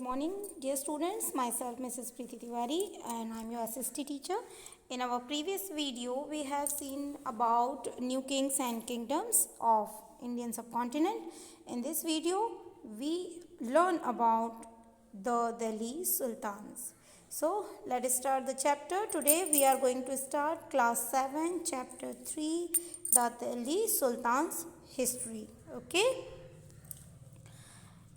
morning, dear students. Myself, Mrs. Preeti Tiwari, and I'm your assistant teacher. In our previous video, we have seen about new kings and kingdoms of Indian subcontinent. In this video, we learn about the Delhi Sultans. So, let us start the chapter. Today, we are going to start class 7, chapter 3, the Delhi Sultans history. Okay.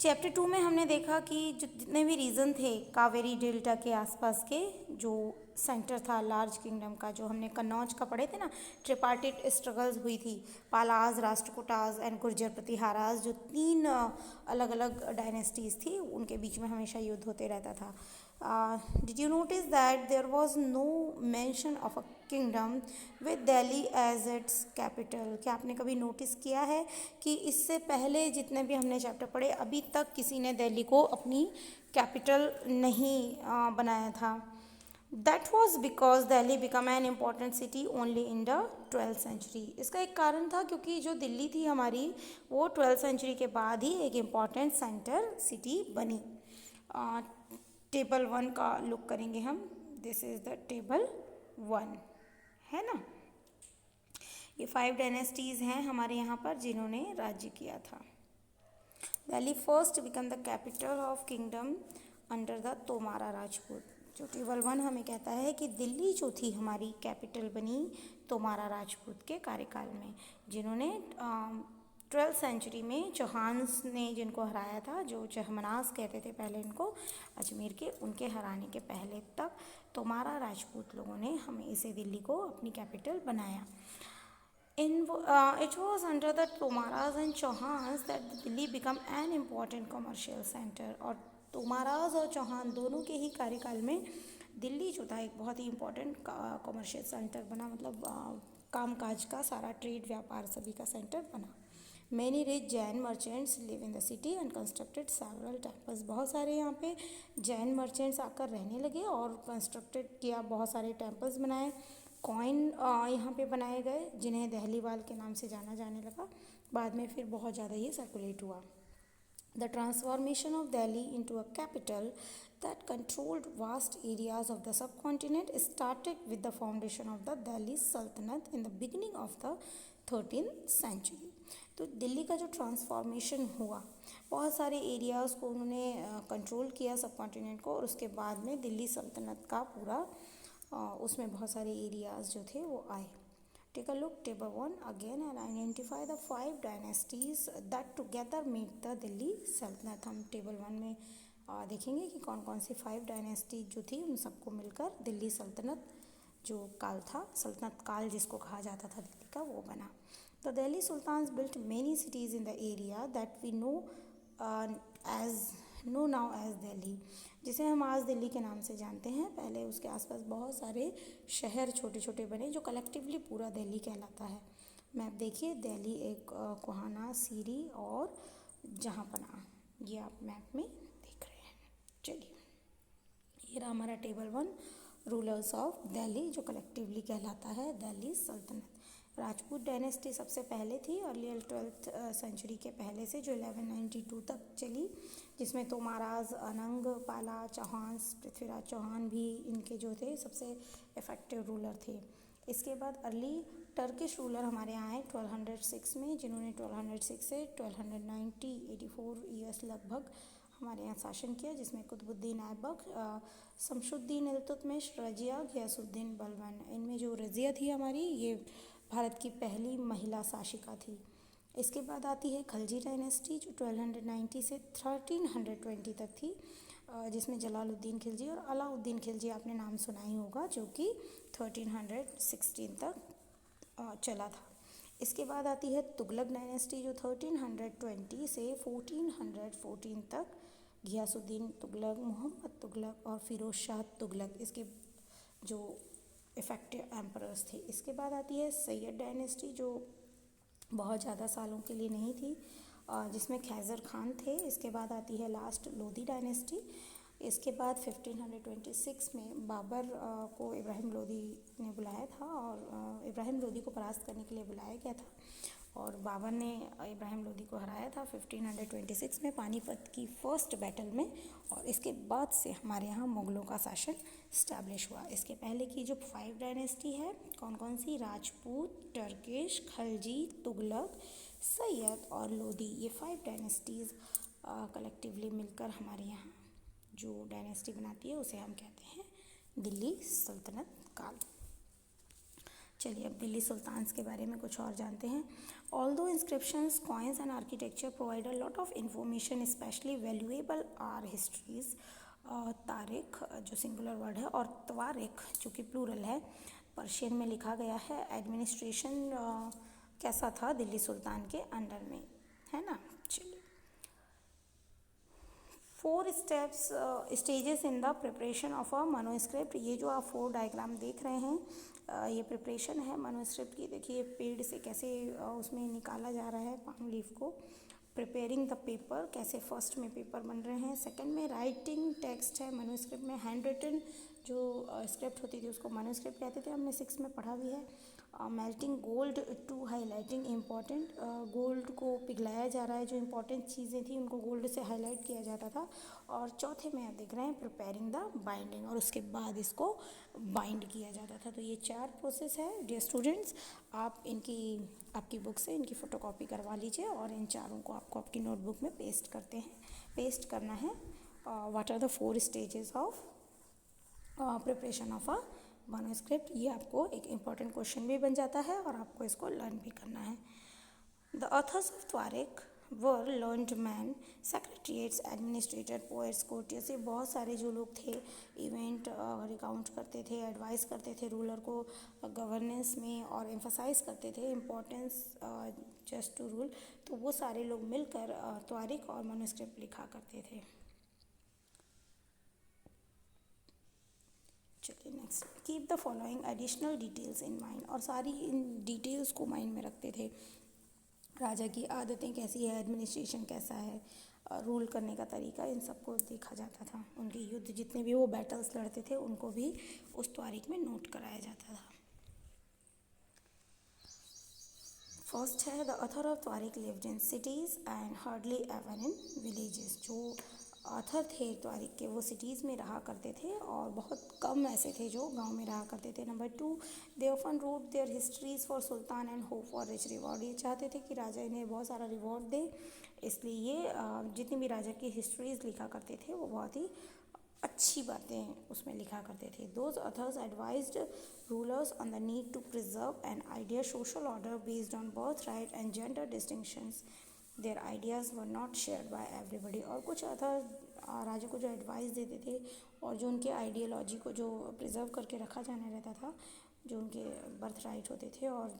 Chapter 2 में हमने देखा कि जितने भी reason थे Kaveri delta के आसपास के जो सेंटर था लार्ज किंगडम का, जो हमने कन्नौज का पढ़े थे ना, ट्रिपार्टिट स्ट्रगल्स हुई थी, पालाज, राष्ट्रकूटाज एंड गुर्जर प्रतिहाराज, जो तीन अलग अलग डायनेस्टीज़ थी, उनके बीच में हमेशा युद्ध होते रहता था. Did you notice that there was no mention of a kingdom with Delhi as its capital? क्या आपने कभी नोटिस किया है कि इससे पहले जितने भी हमने चैप्टर पढ़े अभी तक किसी ने दिल्ली को अपनी कैपिटल नहीं बनाया था. That was because Delhi became an important city only in the 12th century. इसका एक कारण था क्योंकि जो दिल्ली थी हमारी वो 12th century के बाद ही एक इम्पॉर्टेंट सेंटर सिटी बनी. टेबल 1 का लुक करेंगे हम. दिस इज़ द टेबल 1, है ना. ये 5 डायनेस्टीज़ हैं हमारे यहाँ पर जिन्होंने राज्य किया था. Delhi first become the capital of kingdom under the Tomara Rajput. जो टेबल 1 हमें कहता है कि दिल्ली जो थी हमारी कैपिटल बनी तोमारा राजपूत के कार्यकाल में, जिन्होंने 12th सेंचुरी में चौहान्स ने जिनको हराया था, जो चहमनास कहते थे पहले इनको, अजमेर के, उनके हराने के पहले तक तोमारा राजपूत लोगों ने हमें इसे दिल्ली को अपनी कैपिटल बनाया. It was under the Tomaras and Chauhans that Delhi became an important commercial center. और तोमाराज और चौहान दोनों के ही कार्यकाल में दिल्ली जो था एक बहुत ही इम्पोर्टेंट कॉमर्शियल सेंटर बना, मतलब कामकाज का सारा ट्रेड व्यापार सभी का सेंटर बना. Many rich Jain merchants live in the city and constructed several temples. बहुत सारे यहाँ पे जैन मर्चेंट्स आकर रहने लगे और कंस्ट्रक्टेड किया, बहुत सारे टेम्पल्स बनाए. कॉइन यहाँ पे बनाए गए जिन्हें दहलीवाल के नाम से जाना जाने लगा. बाद में फिर बहुत ज़्यादा ये सर्कुलेट हुआ. The transformation of Delhi into a capital that controlled vast areas of the subcontinent started with the foundation of the Delhi Sultanate in the beginning of the 13th century. तो दिल्ली का जो ट्रांसफॉर्मेशन हुआ, बहुत सारे areas को उन्होंने control किया सब कॉन्टिनेंट को, और उसके बाद में दिल्ली सल्तनत का पूरा उसमें बहुत सारे एरियाज़ जो थे वो आए. Take a look, table 1 again, and identify the 5 dynasties that together make the Delhi Sultanate. हम टेबल 1 में देखेंगे कि कौन कौन सी 5 डायनेस्टी जो थी उन सबको मिलकर दिल्ली सल्तनत जो काल था, सल्तनत काल जिसको कहा जाता था दिल्ली का, वो बना. The Delhi Sultans built many cities in the area that we know now as Delhi, जिसे हम आज दिल्ली के नाम से जानते हैं. पहले उसके आसपास बहुत सारे शहर छोटे छोटे बने जो कलेक्टिवली पूरा दिल्ली कहलाता है. मैप देखिए, दिल्ली एक कोहाना, सीरी और जहाँपना, ये आप मैप में देख रहे हैं. चलिए, ये रहा हमारा टेबल 1, रूलर्स ऑफ दिल्ली, जो कलेक्टिवली कहलाता है दिल्ली सल्तनत. राजपूत डायनेस्टी सबसे पहले थी, अर्ली 12th सेंचुरी के पहले से, जो 1192 तक चली, जिसमें तोमाराज, अनंग, पाला, चौहान्स, पृथ्वीराज चौहान भी इनके जो थे सबसे इफ़ेक्टिव रूलर थे. इसके बाद अर्ली टर्किश रूलर हमारे यहाँ आए 1206 में, जिन्होंने 1206 से 1290 84 ईयर्स लगभग हमारे यहाँ शासन किया, जिसमें कुतुबुद्दीन ऐबक, शमशुद्दीन इल्तुतमिश, रजिया, घियासुद्दीन बलबन. इनमें जो रजिया थी हमारी, ये भारत की पहली महिला शासिका थी. इसके बाद आती है खलजी डायनेस्टी, जो 1290 से 1320 तक थी, जिसमें जलालुद्दीन खिलजी और अलाउद्दीन खिलजी आपने नाम सुना ही होगा, जो कि 1316 तक चला था. इसके बाद आती है तुगलक डायनेस्टी, जो 1320 से 1414 तक, घियासुद्दीन तुगलक, मोहम्मद तुगलक और फिरोज शाह तुगलक इसके जो इफ़ेक्टिव एम्परर्स थे. इसके बाद आती है सैयद डायनेस्टी, जो बहुत ज़्यादा सालों के लिए नहीं थी, जिसमें खैज़र खान थे. इसके बाद आती है लास्ट लोधी डायनेस्टी. इसके बाद 1526 में बाबर को इब्राहिम लोदी ने बुलाया था, और इब्राहिम लोदी को परास्त करने के लिए बुलाया गया था, और बाबर ने इब्राहिम लोदी को हराया था 1526 में पानीपत की फर्स्ट बैटल में। और इसके बाद से हमारे यहाँ मुग़लों का शासन इस्टेब्लिश हुआ। इसके पहले की जो 5 डायनेस्टी है कौन कौन सी, राजपूत, टर्किश, खलजी, तुगलक, सैयद और लोदी, ये 5 डायनेस्टीज़ कलेक्टिवली मिलकर हमारे यहाँ जो डायनेस्टी बनाती है उसे हम कहते हैं दिल्ली सल्तनत काल। चलिए अब दिल्ली सुल्तान्स के बारे में कुछ और जानते हैं। Although inscriptions, coins and architecture provide a lot of information, specially valuable are histories. तारिख जो सिंगुलर वर्ड है और तवारिख जो कि प्लूरल है पर्शियन में लिखा गया है। एडमिनिस्ट्रेशन कैसा था दिल्ली सुल्तान के अंडर में, है ना। चलिए 4 steps stages in the preparation of a manuscript. ये जो आप 4 डायग्राम देख रहे हैं ये प्रिपरेशन है मनोस्क्रिप्ट की। देखिए पेड़ से कैसे उसमें निकाला जा रहा है पाम लीफ को। प्रिपेयरिंग द पेपर, कैसे फर्स्ट में पेपर बन रहे हैं। सेकंड में राइटिंग टेक्स्ट है मनोस्क्रिप्ट में। हैंड रिटन जो स्क्रिप्ट होती थी उसको मनोस्क्रिप्ट कहते थे, हमने 6 में पढ़ा भी है। Melting gold to highlighting important, gold को पिघलाया जा रहा है, जो इम्पोर्टेंट चीज़ें थी उनको गोल्ड से हाईलाइट किया जाता था। और चौथे में आप देख रहे हैं प्रिपेयरिंग द बाइंडिंग, और उसके बाद इसको बाइंड किया जाता था। तो ये 4 प्रोसेस है डियर स्टूडेंट्स। आप आपकी बुक से इनकी फ़ोटोकॉपी करवा लीजिए और इन चारों को आपको आपकी नोटबुक में पेस्ट करना है। What are the 4 stages of preparation of a manuscript. ये आपको एक इम्पॉर्टेंट क्वेश्चन भी बन जाता है और आपको इसको लर्न भी करना है। द ऑथर्स ऑफ तारिक were learned men, secretariats, administrators, poets, courtiers. ये बहुत सारे जो लोग थे इवेंट रिकाउंट करते थे, एडवाइस करते थे रूलर को गवर्नेंस में और एम्फसाइज करते थे इम्पोर्टेंस जस्ट टू रूल। तो वो सारे लोग मिलकर तारिक और मनोस्क्रिप्ट लिखा करते थे। चलिए next, keep the following additional details in mind. और सारी इन डिटेल्स को माइंड में रखते थे। राजा की आदतें कैसी है, एडमिनिस्ट्रेशन कैसा है, रूल करने का तरीका, इन सबको देखा जाता था। उनके युद्ध जितने भी वो बैटल्स लड़ते थे उनको भी उस तारीख में नोट कराया जाता था। फर्स्ट है the author of Tariq lived in cities and hardly ever in villages. जो ऑथर थे तारिक के वो सिटीज़ में रहा करते थे और बहुत कम ऐसे थे जो गांव में रहा करते थे। Number 2, they often wrote their histories for sultan and hope for rich reward. ये चाहते थे कि राजा इन्हें बहुत सारा रिवॉर्ड दे, इसलिए ये जितनी भी राजा की हिस्ट्रीज लिखा करते थे वो बहुत ही अच्छी बातें उसमें लिखा करते थे। Those authors advised rulers on the need to preserve an idea social order based on birth right and gender distinctions. Their ideas were not shared by everybody. और कुछ अदर राजा को जो एडवाइस देते थे और जो उनके आइडियोलॉजी को जो प्रिजर्व करके रखा जाने रहता था, जो उनके बर्थ राइट होते थे, और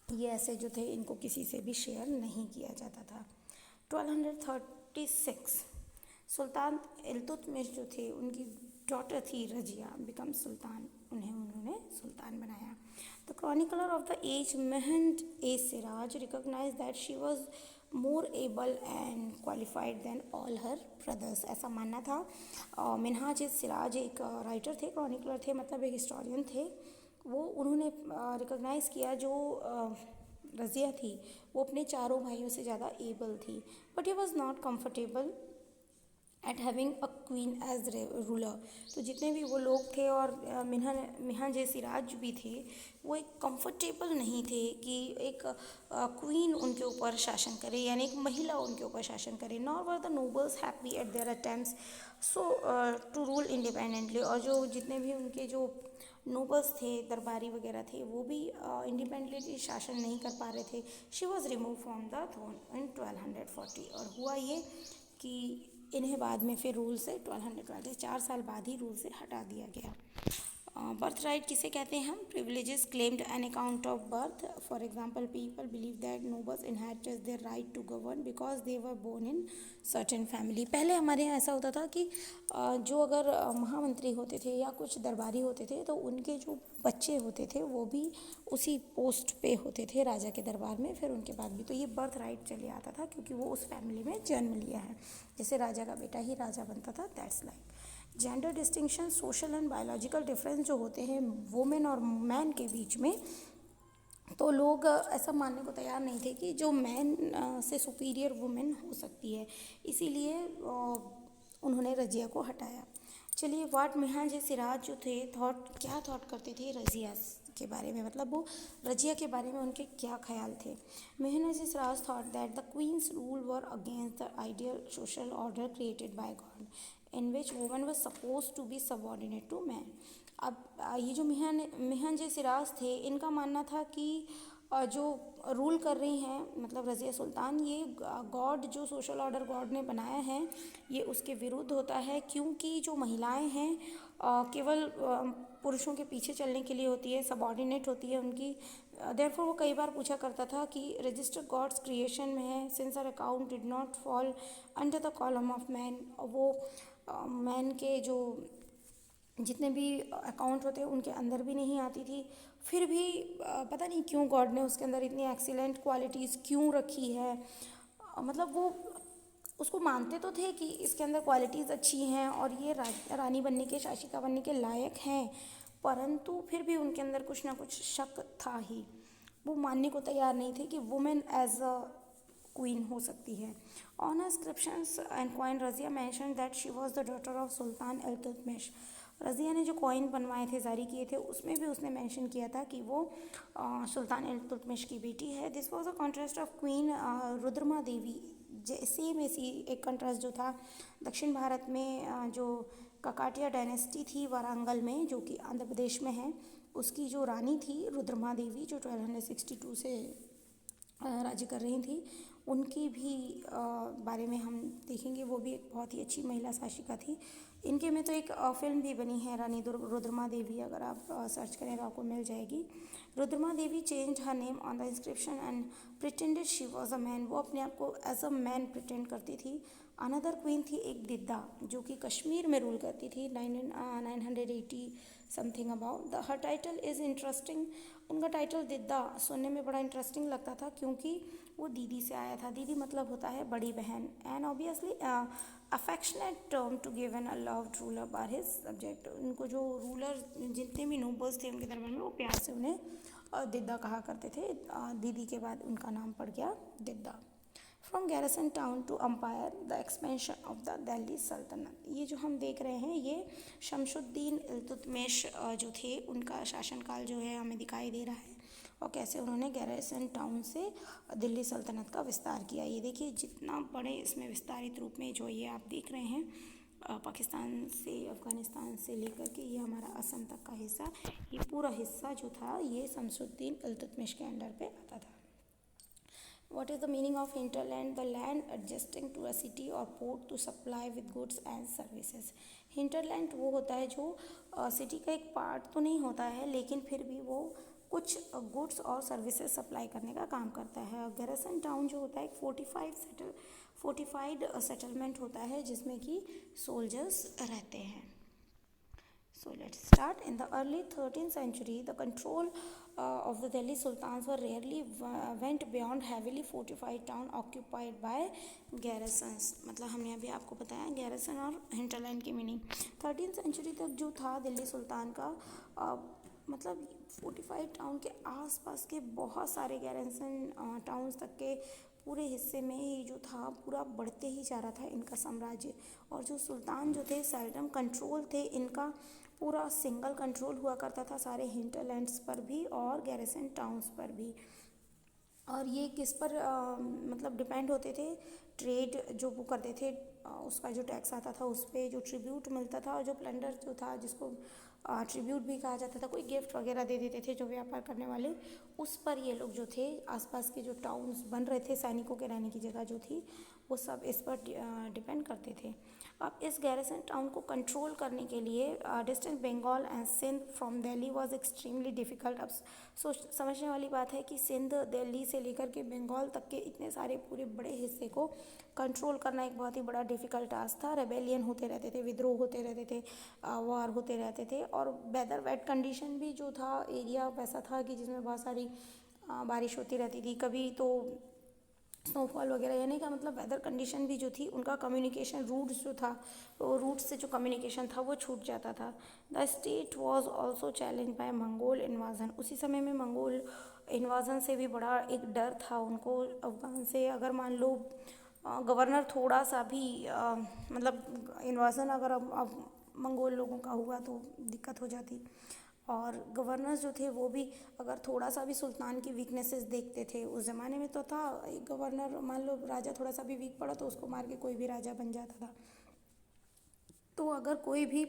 ये ऐसे जो थे इनको किसी से भी शेयर नहीं किया जाता था। 1236 सुल्तान इल्तुतमिश जो थे उनकी डॉटर थी रजिया बिकम सुल्तान, उन्होंने सुल्तान बनाया। The chronicler of the age Minhaj i Siraj recognised that she was more able and qualified than all her brothers. ऐसा मानना था। मिनहाज ए सिराज एक राइटर थे, क्रॉनिकलर थे, मतलब एक हिस्टोरियन थे। वो उन्होंने रिकॉग्नाइज़ किया जो रज़िया थी वो अपने चारों भाइयों से ज़्यादा एबल थी, but he was not comfortable at having a queen as ruler. तो जितने भी वो लोग थे और मिनहाज ए सिराज भी थे वो एक कंफर्टेबल नहीं थे कि एक क्वीन उनके ऊपर शासन करे, यानी एक महिला उनके ऊपर शासन करे। Nor were the nobles happy at their attempts so to rule independently. और जो जितने भी उनके जो नोबल्स थे, दरबारी वगैरह थे, वो भी इंडिपेंडेंटली शासन नहीं कर पा रहे थे। She was remove from the throne in 1240। और हुआ ये कि इन्हें बाद में फिर रूल से 1212 4 साल बाद ही रूल से हटा दिया गया। बर्थ राइट किसे कहते हैं हम? Privileges claimed on account of birth. For example people believe that nobles inherited their right to govern because they were born in certain family. पहले हमारे यहाँ ऐसा होता था कि जो अगर महामंत्री होते थे या कुछ दरबारी होते थे तो उनके जो बच्चे होते थे वो भी उसी पोस्ट पे होते थे राजा के दरबार में, फिर उनके बाद भी। तो ये बर्थ राइट चले आता था क्योंकि वो उस फैमिली में जन्म लिया है। जैसे राजा का बेटा ही राजा बनता था, that's like. Gender distinction, social and biological difference जो होते हैं वुमेन और मैन के बीच में, तो लोग ऐसा मानने को तैयार नहीं थे कि जो मैन से सुपीरियर वुमेन हो सकती है, इसीलिए उन्होंने रज़िया को हटाया। चलिए, वाट मिहान सिराज जो थे क्या थॉट करते थे रज़िया के बारे में, मतलब वो रज़िया के बारे में उनके क्या ख्याल थे। Minhaj Siraj thought that the queens rule were against the ideal social order created by God in which women was suppose to be subordinate to man. अब ये जो मिहान सिराज थे, इनका मानना था कि जो रूल कर रही हैं मतलब रज़िया सुल्तान, ये गॉड जो सोशल ऑर्डर गॉड ने बनाया है ये उसके विरुद्ध होता है, क्योंकि जो महिलाएं हैं केवल पुरुषों के पीछे चलने के लिए होती है, सबऑर्डिनेट होती है उनकी। देयरफॉर वो कई बार पूछा करता था कि रजिस्टर गॉड्स क्रिएशन में है, since our account did not fall under the column of man. वो मैन के जो जितने भी अकाउंट होते हैं उनके अंदर भी नहीं आती थी। फिर भी पता नहीं क्यों गॉड ने उसके अंदर इतनी एक्सीलेंट क्वालिटीज़ क्यों रखी है। मतलब वो उसको मानते तो थे कि इसके अंदर क्वालिटीज़ अच्छी हैं और ये रानी बनने के, शाशिका बनने के लायक हैं, परंतु फिर भी उनके अंदर कुछ ना कुछ शक था ही। वो मानने को तैयार नहीं थे कि वुमेन एज अ क्वीन हो सकती है। On inscriptions and coin Razia mention that she was the daughter of Sultan Iltutmish. Razia ने जो कॉइन बनवाए थे, जारी किए थे, उसमें भी उसने मेंशन किया था कि वो सुल्तान इल्तुतमिश की बेटी है। This was a contrast of queen Rudrama Devi. Same ऐसी एक कंट्रास्ट जो था दक्षिण भारत में जो ककाटिया डायनेस्टी थी वारंगल में, जो कि आंध्र प्रदेश में है, उसकी जो रानी थी रुद्रमा देवी, जो 1262 से राज्य कर रही थी, उनकी भी बारे में हम देखेंगे। वो भी एक बहुत ही अच्छी महिला शासिका थी। इनके में तो एक फिल्म भी बनी है, रानी रुद्रमा देवी, अगर आप सर्च करें तो आपको मिल जाएगी। Rudrama Devi change her name on the inscription and pretended she was a man. वो अपने आप को एज अ मैन प्रिटेंड करती थी। अनदर क्वीन थी एक दिद्दा, जो कि कश्मीर में रूल करती थी 980 something about. Her title is interesting. उनका टाइटल दिद्दा सुनने में बड़ा इंटरेस्टिंग लगता था, क्योंकि वो दीदी से आया था। दीदी मतलब होता है बड़ी बहन, and obviously affectionate term to give an a loved ruler by his subject. उनको जो रूलर जितने भी नोबल्स थे उनके दरबार में, वो प्यार से उन्हें दिद्दा कहा करते थे। दीदी के बाद उनका नाम पड़ गया Didda. From garrison town to empire the expansion of the Delhi Sultanate. ये जो हम देख रहे हैं ये शमशुद्दीन इल्तुतमिश जो थे, उनका शासनकाल जो है हमें दिखाई दे रहा है, और कैसे उन्होंने गैरसन टाउन से दिल्ली सल्तनत का विस्तार किया। ये देखिए जितना बड़े इसमें विस्तारित रूप में जो ये आप देख रहे हैं, पाकिस्तान से, अफ़गानिस्तान से लेकर के ये हमारा असम तक का हिस्सा, ये पूरा हिस्सा जो था ये शमशुद्दीन इल्तुतमिश के अंडर पे आता था। What is the meaning of hinterland? The land adjacent to a city or port to supply with goods and services. Hinterland वो होता है जो सिटी का एक पार्ट तो नहीं होता है, लेकिन फिर भी वो कुछ गुड्स और सर्विसेज सप्लाई करने का काम करता है। गैरसन टाउन जो होता है एक फोर्टिफाइड सेटलमेंट होता है, जिसमें कि सोल्जर्स रहते हैं। So let's start. In the early 13th century, the control of the Delhi Sultans were rarely went beyond heavily fortified town occupied by garrisons. मतलब हमने अभी आपको बताया गैरसन और हिंटरलैंड की मीनिंग। 13th सेंचुरी तक जो था दिल्ली सुल्तान का मतलब फोर्टिफाइड टाउन के आसपास के बहुत सारे गैरसन टाउन्स तक के पूरे हिस्से में ही जो था पूरा बढ़ते ही जा रहा था इनका साम्राज्य। और जो सुल्तान जो थे सेल्डम कंट्रोल थे, इनका पूरा सिंगल कंट्रोल हुआ करता था सारे हिंटरलैंड्स पर भी और गैरसन टाउन्स पर भी। और ये किस पर मतलब डिपेंड होते थे? ट्रेड जो वो करते थे, उसका जो टैक्स आता था उस पर जो ट्रिब्यूट मिलता था, और जो प्लंडर जो था जिसको ट्रिब्यूट भी कहा जाता था, कोई गिफ्ट वगैरह दे देते थे जो व्यापार करने वाले, उस पर ये लोग जो थे आसपास के जो टाउन्स बन रहे थे, सैनिकों के रहने की जगह जो थी, वो सब इस पर डिपेंड करते थे। अब इस गैरसन टाउन को कंट्रोल करने के लिए distance Bengal and Sindh from Delhi was extremely difficult. अब समझने वाली बात है कि सिंध, दिल्ली से लेकर के बंगाल तक के इतने सारे पूरे बड़े हिस्से को कंट्रोल करना एक बहुत ही बड़ा डिफ़िकल्ट टास्क था। रेबेलियन होते रहते थे, विद्रोह होते रहते थे, वार होते रहते थे, और वेदर वेट कंडीशन भी जो था, एरिया वैसा था कि जिसमें बहुत सारी बारिश होती रहती थी, कभी तो स्नोफॉल वगैरह, यानी का मतलब वेदर कंडीशन भी जो थी, उनका कम्युनिकेशन रूट्स जो था, वो रूट्स से जो कम्युनिकेशन था वो छूट जाता था। The state was also challenge by Mongol invasion. उसी समय में मंगोल इन्वाजन से भी बड़ा एक डर था उनको अफ़गान से। अगर मान लो गवर्नर थोड़ा सा भी मतलब इन्वाजन अगर अब मंगोल लोगों का हुआ तो दिक्कत हो जाती। और गवर्नर्स जो थे वो भी अगर थोड़ा सा भी सुल्तान की वीकनेसेस देखते थे, उस ज़माने में तो था एक गवर्नर, मान लो राजा थोड़ा सा भी वीक पड़ा तो उसको मार के कोई भी राजा बन जाता था। तो अगर कोई भी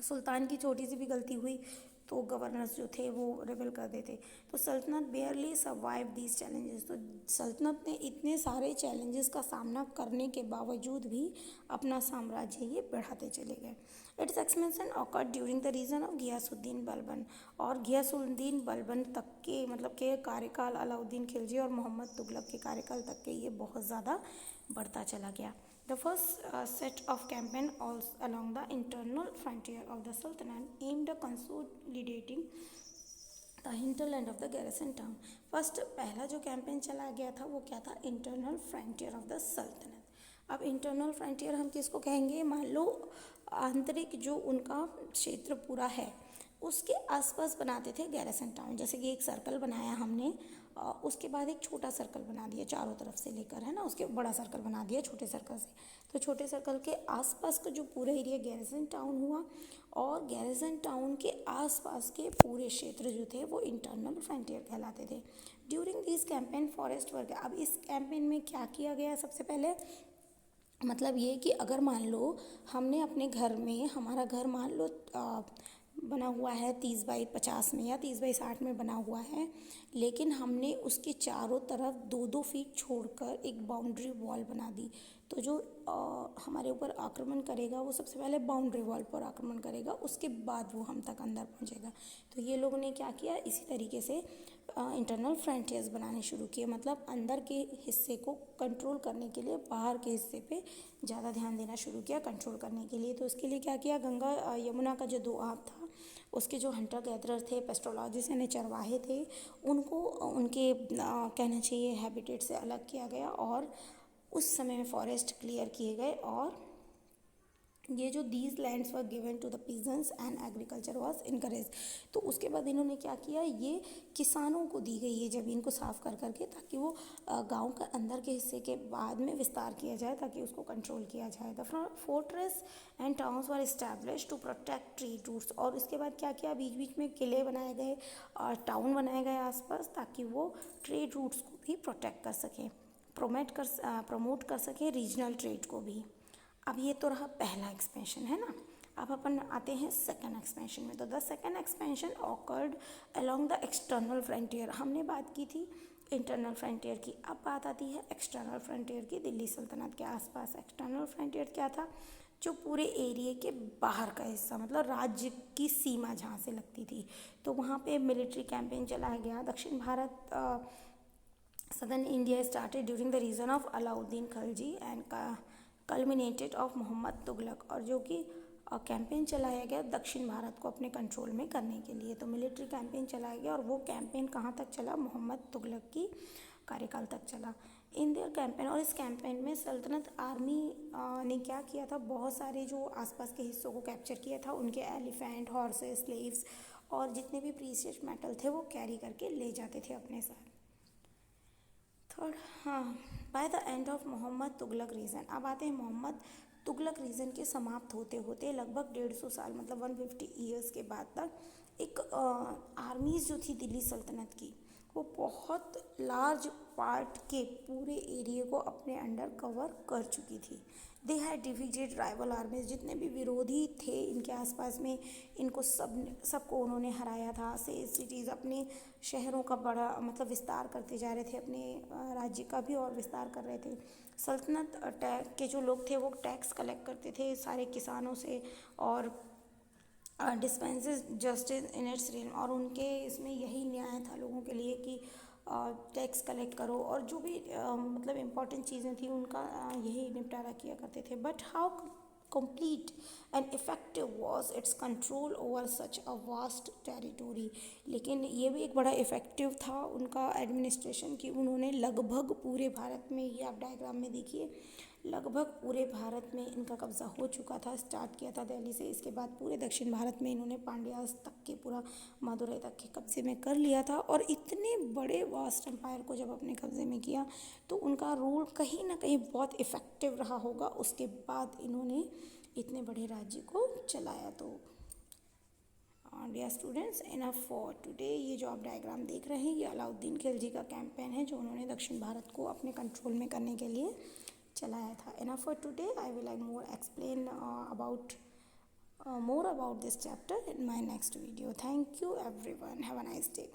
सुल्तान की छोटी सी भी गलती हुई तो गवर्नर्स जो थे वो रिबेल कर देते। तो सल्तनत बेयरली सर्वाइव दीज चैलेंजेस। तो सल्तनत ने इतने सारे चैलेंजेस का सामना करने के बावजूद भी अपना साम्राज्य ये बढ़ाते चले गए। Its expansion occurred during the region of Ghiyasuddin Balban. और घियासुद्दीन बलबन तक के मतलब के कार्यकाल, अलाउद्दीन खिलजी और मोहम्मद तुगलक के कार्यकाल तक के ये बहुत ज़्यादा बढ़ता चला गया। The first set of campaign along the internal frontier of the Sultanate aimed at consolidating the hinterland of the garrison town. First पहला जो कैंपेन चला गया था वो क्या था? इंटरनल फ्रंटियर ऑफ द सल्तनत। अब इंटरनल फ्रंटियर हम किसको कहेंगे? मान लो आंतरिक जो उनका क्षेत्र पूरा है उसके आसपास बनाते थे गैरिसन टाउन। जैसे कि एक सर्कल बनाया हमने, उसके बाद एक छोटा सर्कल बना दिया चारों तरफ से लेकर, है ना, उसके बड़ा सर्कल बना दिया छोटे सर्कल से। तो छोटे सर्कल के आसपास का जो पूरा एरिया गैरिसन टाउन हुआ, और गैरिसन टाउन के आसपास के पूरे क्षेत्र जो थे वो इंटरनल फ्रंटियर कहलाते थे। During this campaign forest work. अब इस कैंपेन में क्या किया गया? सबसे पहले मतलब ये कि अगर मान लो हमने अपने घर में, हमारा घर मान लो बना हुआ है 30x50 में या 30x60 में बना हुआ है, लेकिन हमने उसके चारों तरफ 2-2 फीट छोड़कर एक बाउंड्री वॉल बना दी। तो जो हमारे ऊपर आक्रमण करेगा वो सबसे पहले बाउंड्री वॉल पर आक्रमण करेगा, उसके बाद वो हम तक अंदर पहुंचेगा। तो ये लोगों ने क्या किया? इसी तरीके से इंटरनल फ्रंटियर्स बनाने शुरू किए, मतलब अंदर के हिस्से को कंट्रोल करने के लिए बाहर के हिस्से पे ज़्यादा ध्यान देना शुरू किया कंट्रोल करने के लिए। तो इसके लिए क्या किया? गंगा यमुना का जो दोआब था उसके जो हंटर गैदरर थे, पेस्टोलॉजिस्ट यानी चरवाहे थे, उनको उनके कहना चाहिए हैबिटेट से अलग किया गया और उस समय में फॉरेस्ट क्लियर किए गए। और ये जो these lands were given to the peasants and agriculture was encourage. तो उसके बाद इन्होंने क्या किया? ये किसानों को दी गई ये ज़मीन को साफ कर करके, ताकि वो गांव के अंदर के हिस्से के बाद में विस्तार किया जाए, ताकि उसको कंट्रोल किया जाए। The fortress and towns were establish to protect trade routes. और इसके बाद क्या किया? बीच बीच में किले बनाए गए और टाउन बनाए गए आसपास, ताकि वो ट्रेड रूट्स को भी प्रोटेक्ट कर सकें, प्रमोट कर सकें रीजनल ट्रेड को भी। अब ये तो रहा पहला एक्सपेंशन, है ना। अब अपन आते हैं सेकंड एक्सपेंशन में। तो the second expansion awkward along the external frontier. हमने बात की थी इंटरनल फ्रंटियर की, अब बात आती है एक्सटर्नल फ्रंटियर की। दिल्ली सल्तनत के आसपास एक्सटर्नल फ्रंटियर क्या था? जो पूरे एरिया के बाहर का हिस्सा, मतलब राज्य की सीमा जहाँ से लगती थी, तो वहाँ पे मिलिट्री कैंपेन चलाया गया। दक्षिण Bharat Southern India started during the reign of Alauddin Khilji and culminated of Mohammad Tughlaq. और जो कि कैंपेन चलाया गया दक्षिण भारत को अपने कंट्रोल में करने के लिए। तो मिलिट्री कैंपेन चलाया गया और वो कैंपेन कहाँ तक चला? मोहम्मद तुगलक की कार्यकाल तक चला। इन देयर कैंपेन, और इस कैंपेन में सल्तनत आर्मी ने क्या किया था? बहुत सारे जो आसपास के हिस्सों को कैप्चर किया था, उनके एलिफेंट, हॉर्सेस, स्लेव्स और जितने भी प्रीशियस मेटल थे वो कैरी करके ले जाते थे अपने साथ। थर्ड, हाँ, by the end of Muhammad Tughlaq region. अब आते हैं मोहम्मद तुगलक रीजन के समाप्त होते होते लगभग 150 साल, मतलब 150 ईयर्स के बाद तक एक आर्मीज़ जो थी दिल्ली सल्तनत की, वो बहुत लार्ज पार्ट के पूरे एरिया को अपने अंडर कवर कर चुकी थी। They had defeated rival आर्मीज। जितने भी विरोधी थे इनके आसपास में, इनको सबको उन्होंने हराया था। से सिटीज़ अपने शहरों का बड़ा मतलब विस्तार करते जा रहे थे, अपने राज्य का भी और विस्तार कर रहे थे। सल्तनत के जो लोग थे वो टैक्स कलेक्ट करते थे सारे किसानों से और डिस्पेंसेस जस्टिस इन इट्स रियम। और उनके इसमें यही न्याय था लोगों के लिए कि टैक्स कलेक्ट करो और जो भी मतलब इम्पॉर्टेंट चीज़ें थी उनका यही निपटारा किया करते थे। But how complete and effective was its control over such a vast territory। लेकिन ये भी एक बड़ा इफ़ेक्टिव था उनका एडमिनिस्ट्रेशन कि उन्होंने लगभग पूरे भारत में, ये आप डायग्राम में देखिए, लगभग पूरे भारत में इनका कब्ज़ा हो चुका था। स्टार्ट किया था दिल्ली से, इसके बाद पूरे दक्षिण भारत में इन्होंने पांड्यास तक के, पूरा मदुरई तक के कब्ज़े में कर लिया था। और इतने बड़े वास्ट एम्पायर को जब अपने कब्ज़े में किया तो उनका रूल कहीं ना कहीं बहुत इफ़ेक्टिव रहा होगा। उसके बाद इन्होंने इतने बड़े राज्य को चलाया। तो dear students, enough for today. ये जो आप डायग्राम देख रहे हैं ये अलाउद्दीन खिलजी का कैंपेन है जो उन्होंने दक्षिण भारत को अपने कंट्रोल में करने के लिए चलाया था। Enough for today. I will more explain about more about this chapter in my next video. Thank you everyone. Have a nice day.